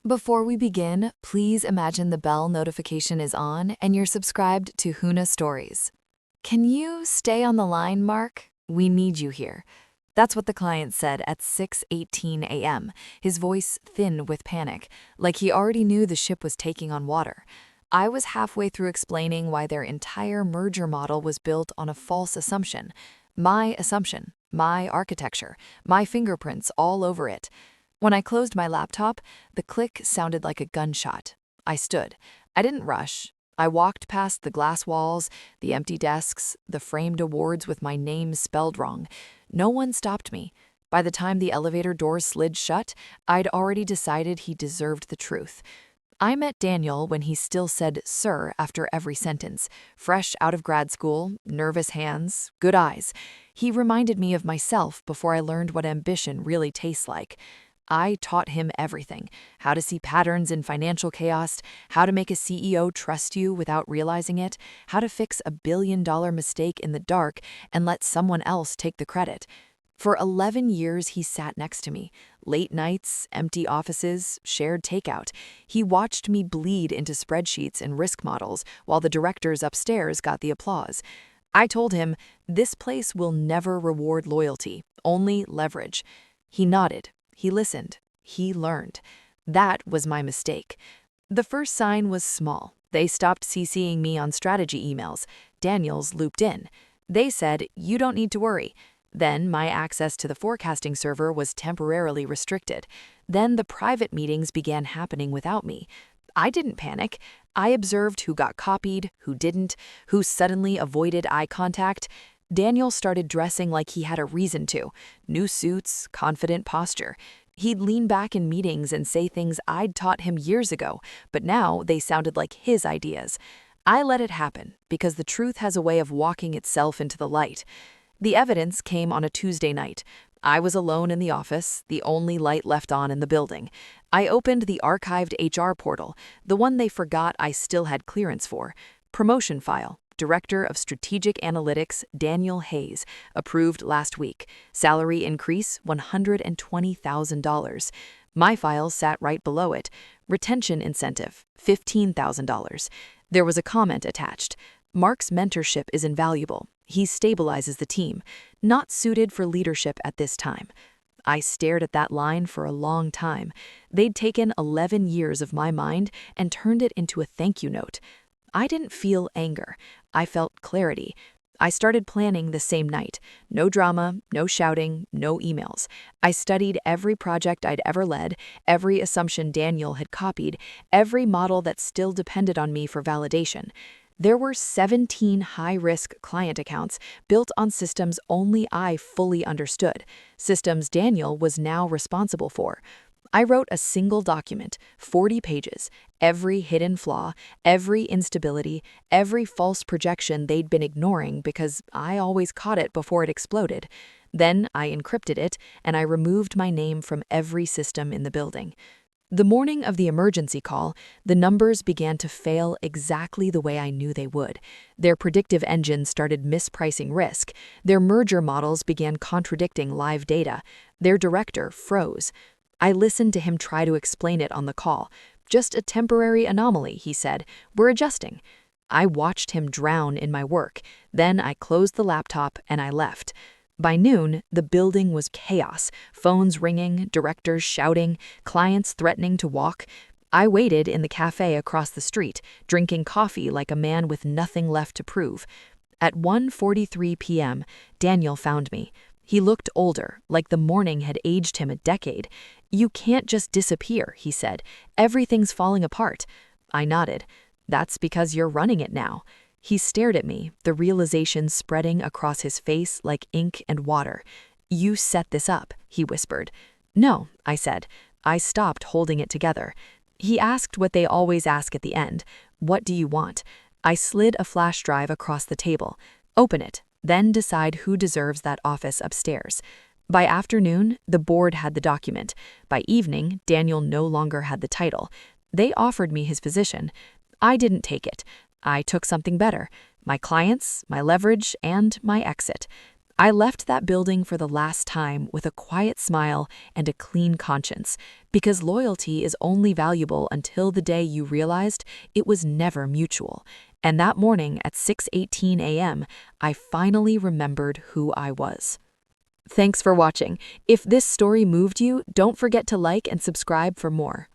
Before we begin, please imagine the bell notification is on and you're subscribed to Huna Stories. Can you stay on the line, Mark? We need you here. That's what the client said at 6:18 a.m., his voice thin with panic, like he already knew the ship was taking on water. I was halfway through explaining why their entire merger model was built on a false assumption. My assumption, my architecture, my fingerprints all over it. When I closed my laptop, the click sounded like a gunshot. I stood. I didn't rush. I walked past the glass walls, the empty desks, the framed awards with my name spelled wrong. No one stopped me. By the time the elevator doors slid shut, I'd already decided he deserved the truth. I met Daniel when he still said "sir" after every sentence, fresh out of grad school, nervous hands, good eyes. He reminded me of myself before I learned what ambition really tastes like. I taught him everything: how to see patterns in financial chaos, how to make a CEO trust you without realizing it, how to fix a billion-dollar mistake in the dark and let someone else take the credit. For 11 years, he sat next to me. Late nights, empty offices, shared takeout. He watched me bleed into spreadsheets and risk models while the directors upstairs got the applause. I told him, this place will never reward loyalty, only leverage. He nodded. He listened. He learned. That was my mistake. The first sign was small. They stopped CCing me on strategy emails. Daniel's looped in. They said, "You don't need to worry." Then my access to the forecasting server was temporarily restricted. Then the private meetings began happening without me. I didn't panic. I observed who got copied, who didn't, who suddenly avoided eye contact. Daniel started dressing like he had a reason to. New suits, confident posture. He'd lean back in meetings and say things I'd taught him years ago, but now they sounded like his ideas. I let it happen because the truth has a way of walking itself into the light. The evidence came on a Tuesday night. I was alone in the office, the only light left on in the building. I opened the archived HR portal, the one they forgot I still had clearance for. Promotion file. Director of Strategic Analytics, Daniel Hayes, approved last week. Salary increase, $120,000. My file sat right below it. Retention incentive, $15,000. There was a comment attached. Mark's mentorship is invaluable. He stabilizes the team. Not suited for leadership at this time. I stared at that line for a long time. They'd taken 11 years of my mind and turned it into a thank you note. I didn't feel anger. I felt clarity. I started planning the same night. No drama, no shouting, no emails. I studied every project I'd ever led, every assumption Daniel had copied, every model that still depended on me for validation. There were 17 high-risk client accounts built on systems only I fully understood, systems Daniel was now responsible for. I wrote a single document, 40 pages, every hidden flaw, every instability, every false projection they'd been ignoring because I always caught it before it exploded. Then I encrypted it, and I removed my name from every system in the building. The morning of the emergency call, the numbers began to fail exactly the way I knew they would. Their predictive engine started mispricing risk. Their merger models began contradicting live data. Their director froze. I listened to him try to explain it on the call. Just a temporary anomaly, he said. We're adjusting. I watched him drown in my work. Then I closed the laptop and I left. By noon, the building was chaos. Phones ringing, directors shouting, clients threatening to walk. I waited in the cafe across the street, drinking coffee like a man with nothing left to prove. At 1:43 p.m., Daniel found me. He looked older, like the morning had aged him a decade. "You can't just disappear," he said. "Everything's falling apart." I nodded. "That's because you're running it now." He stared at me, the realization spreading across his face like ink and water. "You set this up," he whispered. "No," I said. I stopped holding it together. He asked what they always ask at the end. "What do you want?" I slid a flash drive across the table. "Open it. Then decide who deserves that office upstairs." By afternoon, the board had the document. By evening, Daniel no longer had the title. They offered me his position. I didn't take it. I took something better: my clients, my leverage, and my exit. I left that building for the last time with a quiet smile and a clean conscience, because loyalty is only valuable until the day you realized it was never mutual. And that morning at 6:18 a.m., I finally remembered who I was. Thanks for watching. If this story moved you, don't forget to like and subscribe for more.